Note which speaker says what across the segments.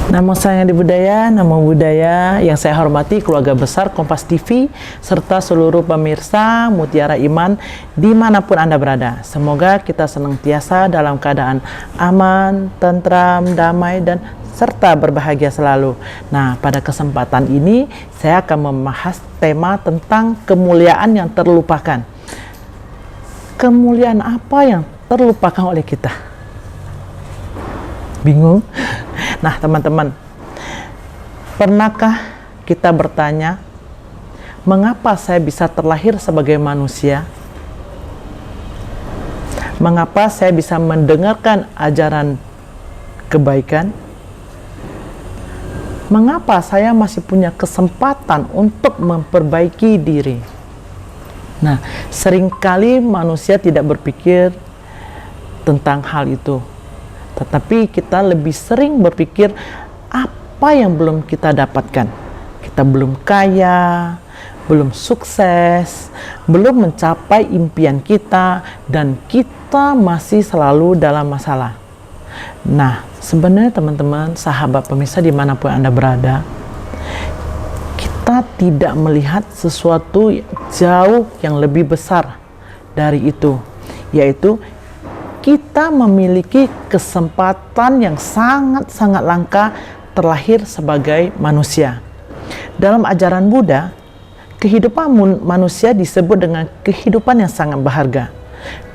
Speaker 1: Namo sayang di budaya, namo budaya. Yang saya hormati keluarga besar Kompas TV serta seluruh pemirsa Mutiara Iman dimanapun Anda berada. Semoga kita senantiasa dalam keadaan aman, tentram, damai, dan serta berbahagia selalu. Nah, pada kesempatan ini saya akan membahas tema tentang kemuliaan yang terlupakan. Kemuliaan apa yang terlupakan oleh kita? Bingung? Nah, teman-teman, pernahkah kita bertanya, mengapa saya bisa terlahir sebagai manusia? Mengapa saya bisa mendengarkan ajaran kebaikan? Mengapa saya masih punya kesempatan untuk memperbaiki diri? Nah, seringkali manusia tidak berpikir tentang hal itu. Tetapi kita lebih sering berpikir apa yang belum kita dapatkan. Kita belum kaya, belum sukses, belum mencapai impian kita, dan kita masih selalu dalam masalah. Nah, sebenarnya teman-teman, sahabat pemirsa dimanapun Anda berada, kita tidak melihat sesuatu jauh yang lebih besar dari itu, yaitu kita memiliki kesempatan yang sangat-sangat langka terlahir sebagai manusia. Dalam ajaran Buddha, kehidupan manusia disebut dengan kehidupan yang sangat berharga.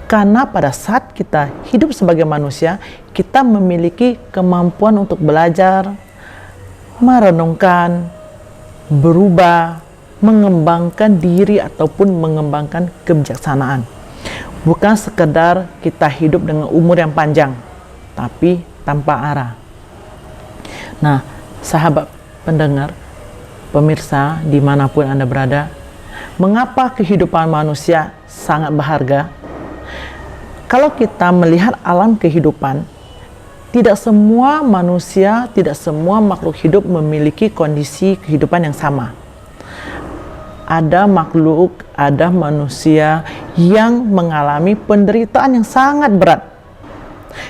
Speaker 1: Karena pada saat kita hidup sebagai manusia, kita memiliki kemampuan untuk belajar, merenungkan, berubah, mengembangkan diri ataupun mengembangkan kebijaksanaan. Bukan sekedar kita hidup dengan umur yang panjang, tapi tanpa arah. Nah, sahabat pendengar, pemirsa dimanapun Anda berada, mengapa kehidupan manusia sangat berharga? Kalau kita melihat alam kehidupan, tidak semua manusia, tidak semua makhluk hidup memiliki kondisi kehidupan yang sama. Ada makhluk, ada manusia yang mengalami penderitaan yang sangat berat,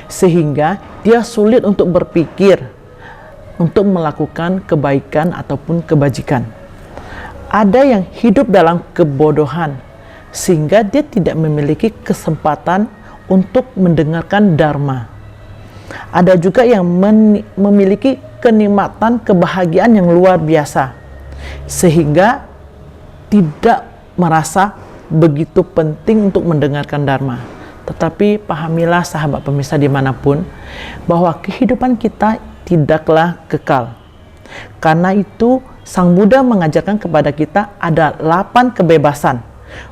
Speaker 1: sehingga dia sulit untuk berpikir, untuk melakukan kebaikan ataupun kebajikan. Ada yang hidup dalam kebodohan, sehingga dia tidak memiliki kesempatan untuk mendengarkan dharma. Ada juga yang memiliki kenikmatan kebahagiaan yang luar biasa, sehingga tidak merasa begitu penting untuk mendengarkan dharma. Tetapi pahamilah sahabat pemirsa dimanapun, bahwa kehidupan kita tidaklah kekal. Karena itu Sang Buddha mengajarkan kepada kita ada 8 kebebasan.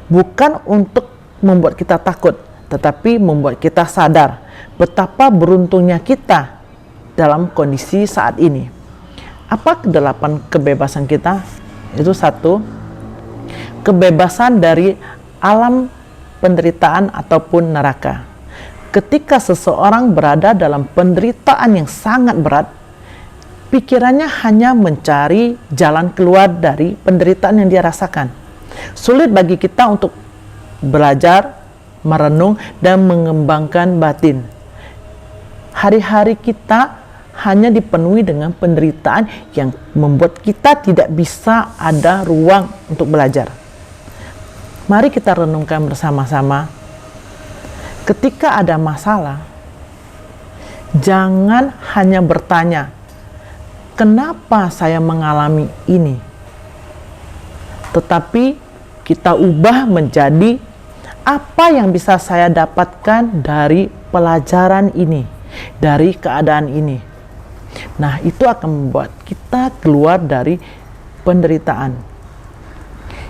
Speaker 1: Bukan untuk membuat kita takut, tetapi membuat kita sadar betapa beruntungnya kita dalam kondisi saat ini. Apa 8 kebebasan kita? Itu satu, kebebasan dari alam penderitaan ataupun neraka. Ketika seseorang berada dalam penderitaan yang sangat berat, pikirannya hanya mencari jalan keluar dari penderitaan yang dia rasakan. Sulit bagi kita untuk belajar, merenung, dan mengembangkan batin. Hari-hari kita hanya dipenuhi dengan penderitaan yang membuat kita tidak bisa ada ruang untuk belajar. Mari kita renungkan bersama-sama. Ketika ada masalah, jangan hanya bertanya, kenapa saya mengalami ini? Tetapi kita ubah menjadi, apa yang bisa saya dapatkan dari pelajaran ini, dari keadaan ini? Nah, itu akan membuat kita keluar dari penderitaan.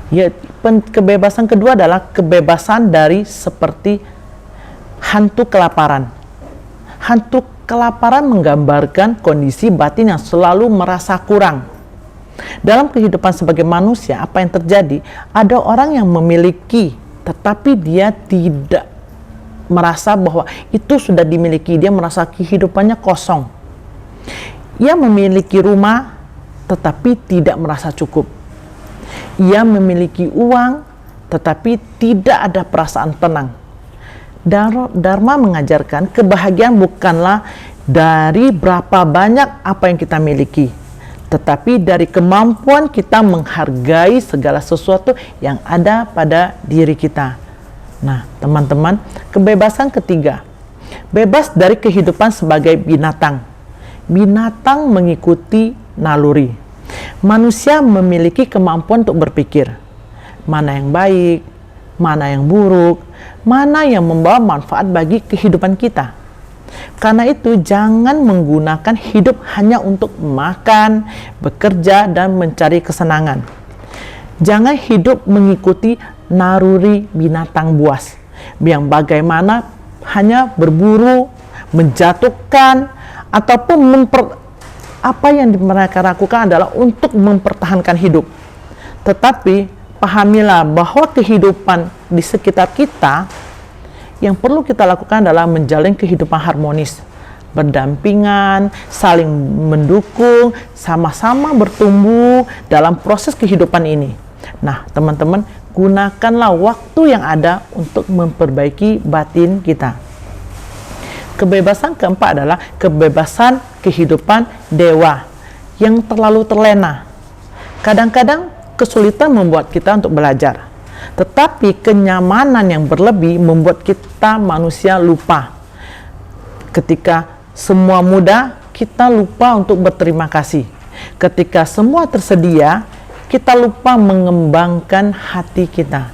Speaker 1: Ya, kebebasan kedua adalah kebebasan dari seperti hantu kelaparan. Hantu kelaparan menggambarkan kondisi batin yang selalu merasa kurang. Dalam kehidupan sebagai manusia, apa yang terjadi? Ada orang yang memiliki, tetapi dia tidak merasa bahwa itu sudah dimiliki. Dia merasa kehidupannya kosong. Ia memiliki rumah, tetapi tidak merasa cukup. Ia memiliki uang, tetapi tidak ada perasaan tenang. Dharma mengajarkan kebahagiaan bukanlah dari berapa banyak apa yang kita miliki, tetapi dari kemampuan kita menghargai segala sesuatu yang ada pada diri kita. Nah, teman-teman, kebebasan ketiga, bebas dari kehidupan sebagai binatang. Binatang mengikuti naluri. Manusia memiliki kemampuan untuk berpikir, mana yang baik, mana yang buruk, mana yang membawa manfaat bagi kehidupan kita. Karena itu, jangan menggunakan hidup hanya untuk makan, bekerja, dan mencari kesenangan. Jangan hidup mengikuti naluri binatang buas yang bagaimana hanya berburu, menjatuhkan, ataupun apa yang mereka lakukan adalah untuk mempertahankan hidup. Tetapi pahamilah bahwa kehidupan di sekitar kita yang perlu kita lakukan adalah menjalin kehidupan harmonis, berdampingan, saling mendukung, sama-sama bertumbuh dalam proses kehidupan ini. Nah, teman-teman, gunakanlah waktu yang ada untuk memperbaiki batin kita. Kebebasan keempat adalah kebebasan kehidupan dewa yang terlalu terlena. Kadang-kadang kesulitan membuat kita untuk belajar, tetapi kenyamanan yang berlebih membuat kita manusia lupa. Ketika semua mudah, kita lupa untuk berterima kasih. Ketika semua tersedia, kita lupa mengembangkan hati kita.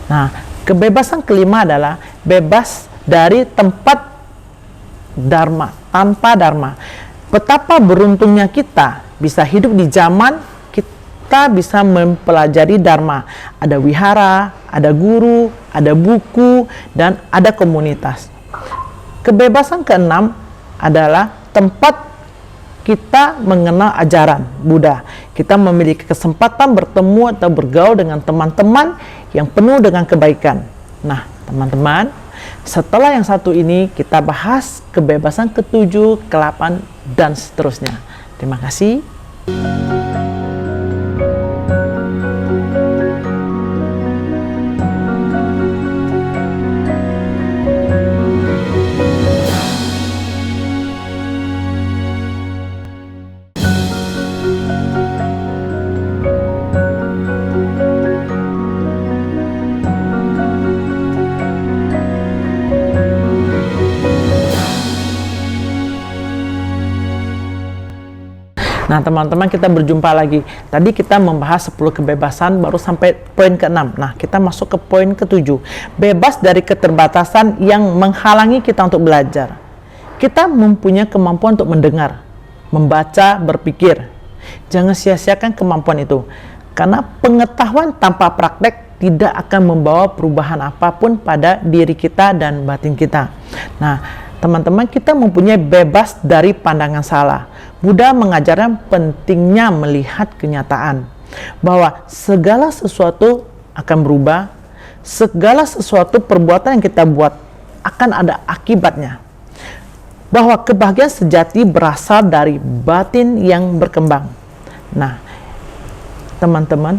Speaker 1: Nah, kebebasan kelima adalah bebas dari tempat dharma, tanpa dharma. Betapa beruntungnya kita bisa hidup di zaman kita bisa mempelajari dharma. Ada wihara, ada guru, ada buku, dan ada komunitas. Kebebasan keenam adalah tempat kita mengenal ajaran Buddha. Kita memiliki kesempatan bertemu atau bergaul dengan teman-teman yang penuh dengan kebaikan. Nah, teman-teman, setelah yang satu ini, kita bahas kebebasan ketujuh, ke-8, dan seterusnya. Terima kasih. Nah, teman-teman, kita berjumpa lagi. Tadi kita membahas 10 kebebasan, baru sampai poin ke-6. Nah, kita masuk ke poin ke-7. Bebas dari keterbatasan yang menghalangi kita untuk belajar. Kita mempunyai kemampuan untuk mendengar, membaca, berpikir. Jangan sia-siakan kemampuan itu. Karena pengetahuan tanpa praktek tidak akan membawa perubahan apapun pada diri kita dan batin kita. Nah, teman-teman, kita mempunyai bebas dari pandangan salah. Buddha mengajarkan pentingnya melihat kenyataan, bahwa segala sesuatu akan berubah, segala sesuatu perbuatan yang kita buat akan ada akibatnya, bahwa kebahagiaan sejati berasal dari batin yang berkembang. Nah, teman-teman,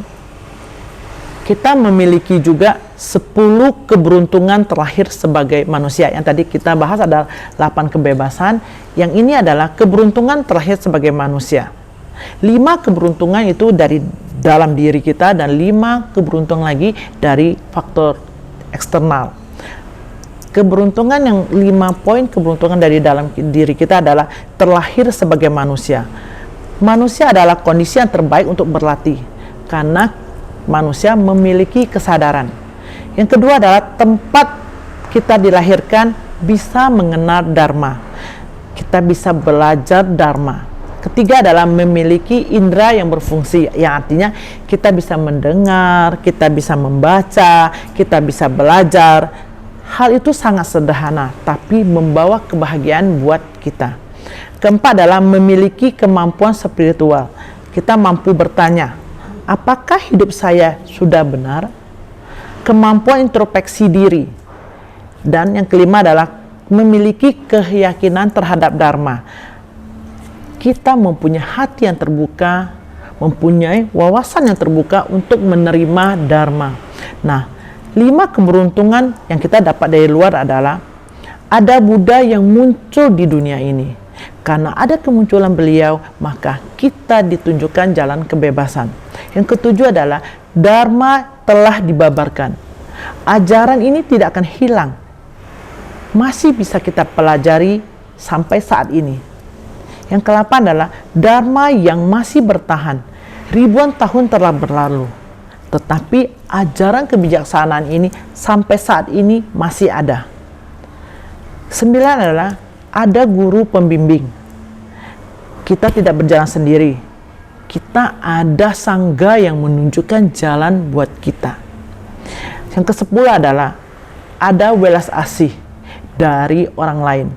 Speaker 1: kita memiliki juga 10 keberuntungan terakhir sebagai manusia. Yang tadi kita bahas adalah 8 kebebasan. Yang ini adalah keberuntungan terakhir sebagai manusia. 5 keberuntungan itu dari dalam diri kita, dan 5 keberuntungan lagi dari faktor eksternal. Keberuntungan yang 5 poin keberuntungan dari dalam diri kita adalah terlahir sebagai manusia. Manusia adalah kondisi yang terbaik untuk berlatih, karena manusia memiliki kesadaran. Yang kedua adalah tempat kita dilahirkan bisa mengenal dharma. Kita bisa belajar dharma. Ketiga adalah memiliki indera yang berfungsi, yang artinya kita bisa mendengar, kita bisa membaca, kita bisa belajar. Hal itu sangat sederhana, tapi membawa kebahagiaan buat kita. Keempat adalah memiliki kemampuan spiritual. Kita mampu bertanya, apakah hidup saya sudah benar? Kemampuan introspeksi diri. Dan yang kelima adalah memiliki keyakinan terhadap dharma. Kita mempunyai hati yang terbuka, mempunyai wawasan yang terbuka untuk menerima dharma. Nah, 5 keberuntungan yang kita dapat dari luar adalah ada Buddha yang muncul di dunia ini. Karena ada kemunculan beliau, maka kita ditunjukkan jalan kebebasan. Yang ketujuh adalah Dharma telah dibabarkan. Ajaran ini tidak akan hilang. Masih bisa kita pelajari sampai saat ini. Yang ke-8 adalah Dharma yang masih bertahan. Ribuan tahun telah berlalu. Tetapi ajaran kebijaksanaan ini sampai saat ini masih ada. 9 adalah ada guru pembimbing. Kita tidak berjalan sendiri. Kita ada sangga yang menunjukkan jalan buat kita. Yang ke-10 adalah ada welas asih dari orang lain.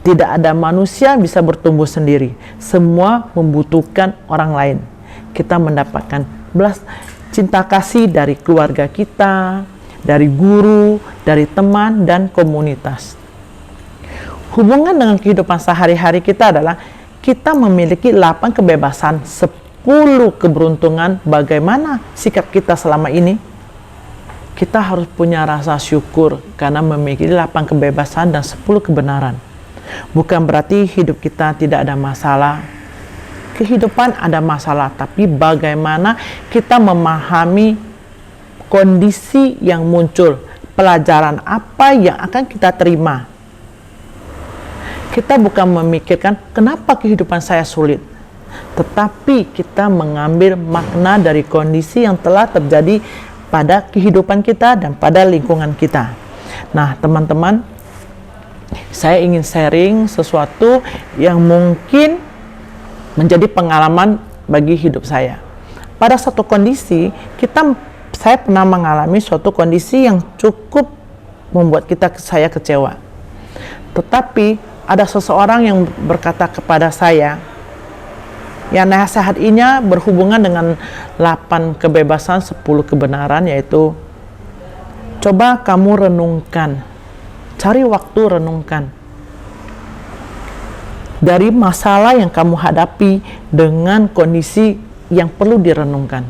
Speaker 1: Tidak ada manusia bisa bertumbuh sendiri. Semua membutuhkan orang lain. Kita mendapatkan belas cinta kasih dari keluarga kita, dari guru, dari teman, dan komunitas. Hubungan dengan kehidupan sehari-hari kita adalah kita memiliki 8 kebebasan, 10 keberuntungan. Bagaimana sikap kita selama ini? Kita harus punya rasa syukur karena memiliki 8 kebebasan dan 10 kebenaran. Bukan berarti hidup kita tidak ada masalah. Kehidupan ada masalah, tapi bagaimana kita memahami kondisi yang muncul, pelajaran apa yang akan kita terima. Kita bukan memikirkan kenapa kehidupan saya sulit, tetapi kita mengambil makna dari kondisi yang telah terjadi pada kehidupan kita dan pada lingkungan kita. Nah, teman-teman, saya ingin sharing sesuatu yang mungkin menjadi pengalaman bagi hidup saya. Pada suatu kondisi, saya pernah mengalami suatu kondisi yang cukup membuat saya kecewa. Tetapi ada seseorang yang berkata kepada saya, yang nasihat ini berhubungan dengan 8 kebebasan, 10 kebenaran, yaitu coba kamu renungkan, cari waktu renungkan dari masalah yang kamu hadapi dengan kondisi yang perlu direnungkan.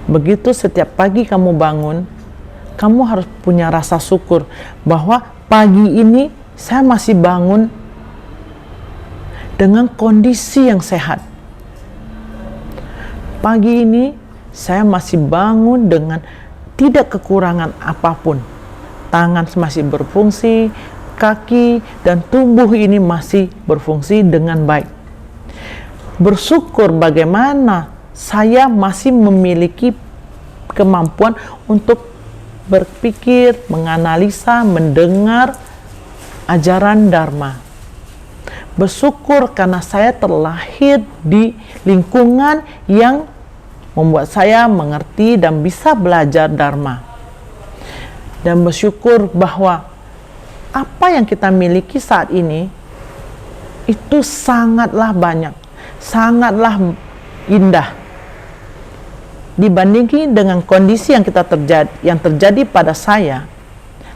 Speaker 1: Begitu setiap pagi kamu bangun, kamu harus punya rasa syukur bahwa pagi ini saya masih bangun dengan kondisi yang sehat. Pagi ini saya masih bangun dengan tidak kekurangan apapun. Tangan masih berfungsi, kaki dan tubuh ini masih berfungsi dengan baik. Bersyukur bagaimana saya masih memiliki kemampuan untuk berpikir, menganalisa, mendengar ajaran Dharma. Bersyukur karena saya terlahir di lingkungan yang membuat saya mengerti dan bisa belajar Dharma. Dan bersyukur bahwa apa yang kita miliki saat ini itu sangatlah banyak, sangatlah indah dibandingkan dengan kondisi yang terjadi pada saya.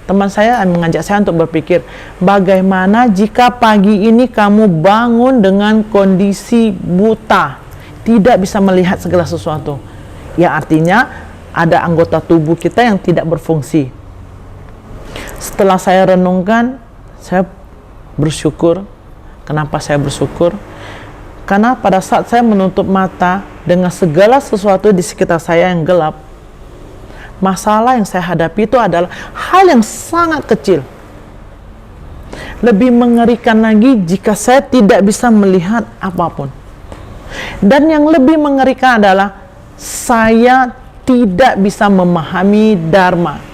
Speaker 1: Teman saya mengajak saya untuk berpikir, bagaimana jika pagi ini kamu bangun dengan kondisi buta, tidak bisa melihat segala sesuatu, yang artinya ada anggota tubuh kita yang tidak berfungsi. Setelah saya renungkan, saya bersyukur. Kenapa saya bersyukur? Karena pada saat saya menutup mata dengan segala sesuatu di sekitar saya yang gelap, masalah yang saya hadapi itu adalah hal yang sangat kecil. Lebih mengerikan lagi jika saya tidak bisa melihat apapun. Dan yang lebih mengerikan adalah saya tidak bisa memahami Dharma.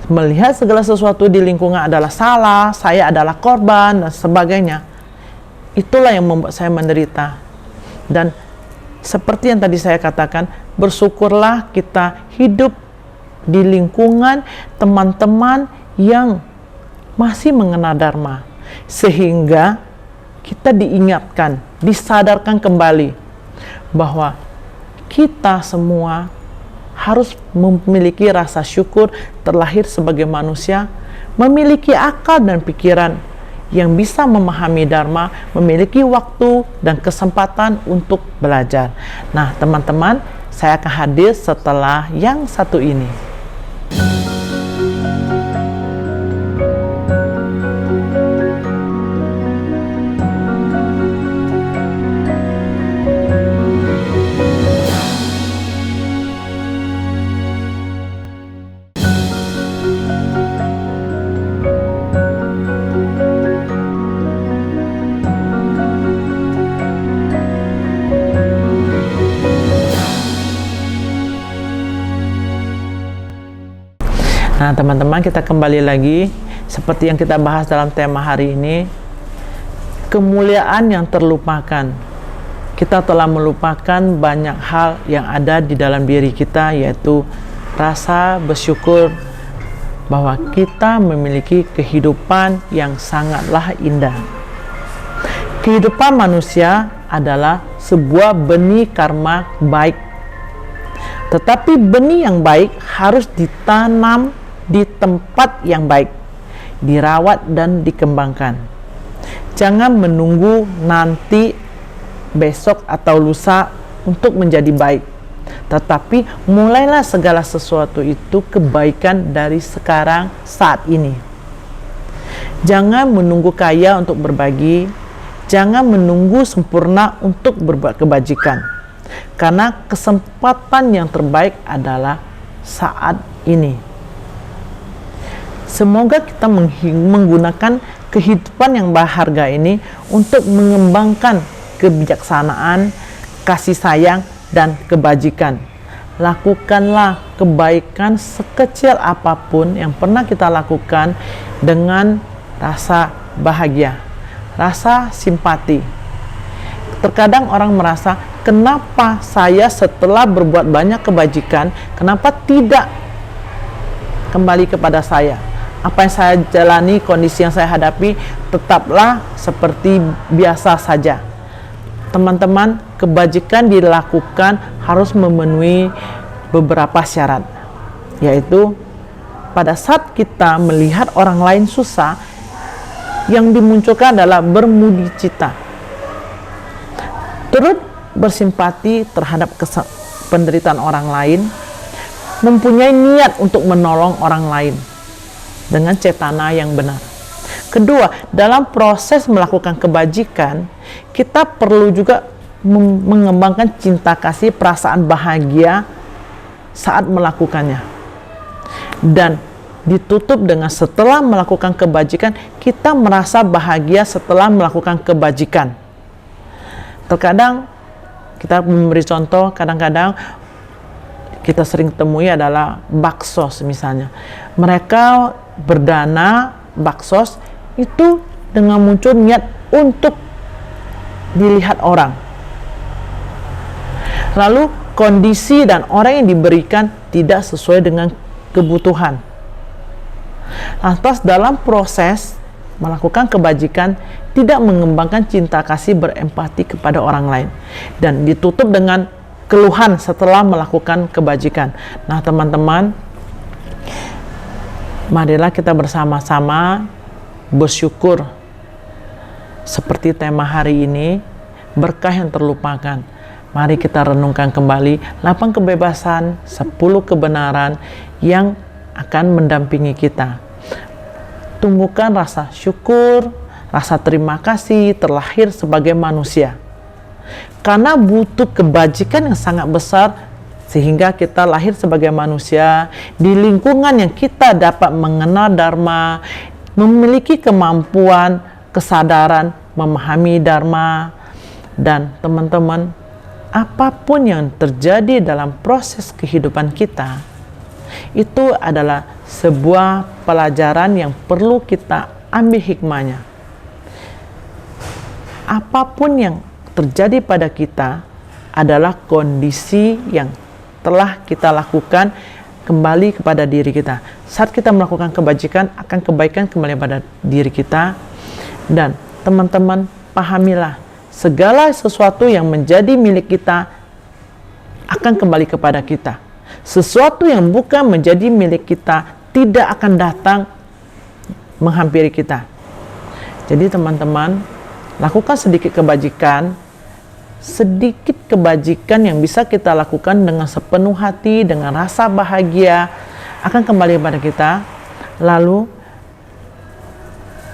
Speaker 1: Melihat segala sesuatu di lingkungan adalah salah, saya adalah korban, dan sebagainya. Itulah yang membuat saya menderita. Dan seperti yang tadi saya katakan, bersyukurlah kita hidup di lingkungan teman-teman yang masih mengenal Dharma, sehingga kita diingatkan, disadarkan kembali bahwa kita semua harus memiliki rasa syukur terlahir sebagai manusia, memiliki akal dan pikiran yang bisa memahami Dharma, memiliki waktu dan kesempatan untuk belajar. Nah, teman-teman, saya akan hadir setelah yang satu ini. Nah, teman-teman, kita kembali lagi seperti yang kita bahas dalam tema hari ini, kemuliaan yang terlupakan. Kita telah melupakan banyak hal yang ada di dalam diri kita, yaitu rasa bersyukur bahwa kita memiliki kehidupan yang sangatlah indah. Kehidupan manusia adalah sebuah benih karma baik. Tetapi benih yang baik harus ditanam di tempat yang baik, dirawat dan dikembangkan. Jangan menunggu nanti, besok atau lusa untuk menjadi baik. Tetapi mulailah segala sesuatu itu kebaikan dari sekarang, saat ini. Jangan menunggu kaya untuk berbagi. Jangan menunggu sempurna untuk berbuat kebajikan. Karena kesempatan yang terbaik adalah saat ini. Semoga kita menggunakan kehidupan yang berharga ini untuk mengembangkan kebijaksanaan, kasih sayang, dan kebajikan. Lakukanlah kebaikan sekecil apapun yang pernah kita lakukan dengan rasa bahagia, rasa simpati. Terkadang orang merasa, kenapa saya setelah berbuat banyak kebajikan, kenapa tidak kembali kepada saya? Apa yang saya jalani, kondisi yang saya hadapi, tetaplah seperti biasa saja. Teman-teman, kebajikan dilakukan harus memenuhi beberapa syarat, yaitu pada saat kita melihat orang lain susah, yang dimunculkan adalah bermudi cita, turut bersimpati terhadap penderitaan orang lain, mempunyai niat untuk menolong orang lain dengan cetana yang benar. Kedua, dalam proses melakukan kebajikan, kita perlu juga mengembangkan cinta kasih, perasaan bahagia saat melakukannya. Dan ditutup dengan setelah melakukan kebajikan, kita merasa bahagia setelah melakukan kebajikan. Terkadang kita memberi contoh, kadang-kadang kita sering temui adalah baksos misalnya. Mereka berdana baksos itu dengan muncul niat untuk dilihat orang. Lalu kondisi dan orang yang diberikan tidak sesuai dengan kebutuhan. Lantas dalam proses melakukan kebajikan tidak mengembangkan cinta kasih, berempati kepada orang lain, dan ditutup dengan keluhan setelah melakukan kebajikan. Nah, teman-teman, marilah kita bersama-sama bersyukur seperti tema hari ini, berkah yang terlupakan. Mari kita renungkan kembali 8 kebebasan, 10 kebenaran yang akan mendampingi kita. Tumbuhkan rasa syukur, rasa terima kasih terlahir sebagai manusia. Karena butuh kebajikan yang sangat besar sehingga kita lahir sebagai manusia di lingkungan yang kita dapat mengenal dharma, memiliki kemampuan, kesadaran, memahami dharma. Dan teman-teman, apapun yang terjadi dalam proses kehidupan kita, itu adalah sebuah pelajaran yang perlu kita ambil hikmahnya. Apapun yang terjadi pada kita adalah kondisi yang telah kita lakukan kembali kepada diri kita. Saat kita melakukan kebajikan, akan kebaikan kembali pada diri kita. Dan teman-teman, pahamilah, segala sesuatu yang menjadi milik kita akan kembali kepada kita. Sesuatu yang bukan menjadi milik kita tidak akan datang menghampiri kita. Jadi teman-teman, lakukan sedikit kebajikan yang bisa kita lakukan dengan sepenuh hati, dengan rasa bahagia, akan kembali kepada kita. Lalu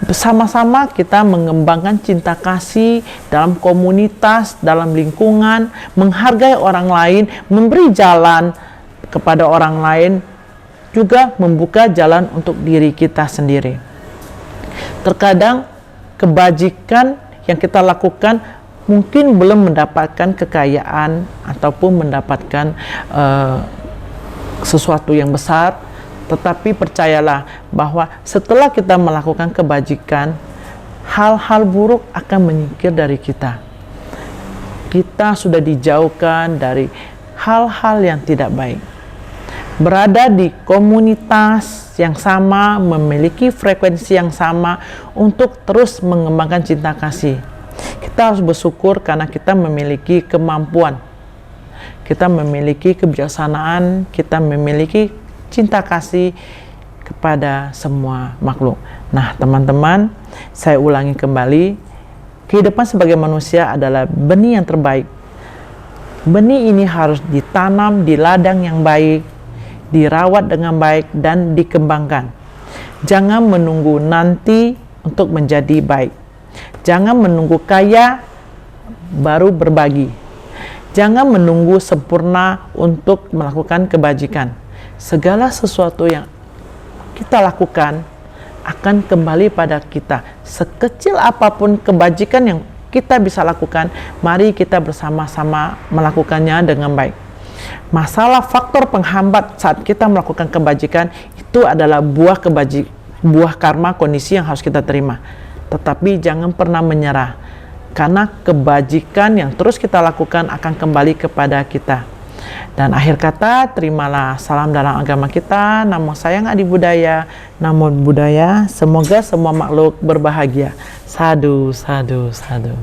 Speaker 1: bersama-sama kita mengembangkan cinta kasih dalam komunitas, dalam lingkungan, menghargai orang lain, memberi jalan kepada orang lain, juga membuka jalan untuk diri kita sendiri. Terkadang kebajikan yang kita lakukan mungkin belum mendapatkan kekayaan ataupun mendapatkan sesuatu yang besar, Tetapi percayalah bahwa setelah kita melakukan kebajikan, hal-hal buruk akan menyingkir dari kita. Kita sudah dijauhkan dari hal-hal yang tidak baik. Berada di komunitas yang sama, memiliki frekuensi yang sama untuk terus mengembangkan cinta kasih. Kita harus bersyukur karena kita memiliki kemampuan, kita memiliki kebijaksanaan, kita memiliki cinta kasih kepada semua makhluk. Nah, teman-teman, saya ulangi kembali, kehidupan sebagai manusia adalah benih yang terbaik. Benih ini harus ditanam di ladang yang baik, dirawat dengan baik, dan dikembangkan. Jangan menunggu nanti untuk menjadi baik. Jangan menunggu kaya baru berbagi. Jangan menunggu sempurna untuk melakukan kebajikan. Segala sesuatu yang kita lakukan akan kembali pada kita. Sekecil apapun kebajikan yang kita bisa lakukan, mari kita bersama-sama melakukannya dengan baik. Masalah faktor penghambat saat kita melakukan kebajikan itu adalah buah karma kondisi yang harus kita terima. Tetapi jangan pernah menyerah, karena kebajikan yang terus kita lakukan akan kembali kepada kita. Dan akhir kata, terimalah salam dalam agama kita. Namo sayang adi budaya, namo budaya. Semoga semua makhluk berbahagia. Sadhu, sadhu, sadhu.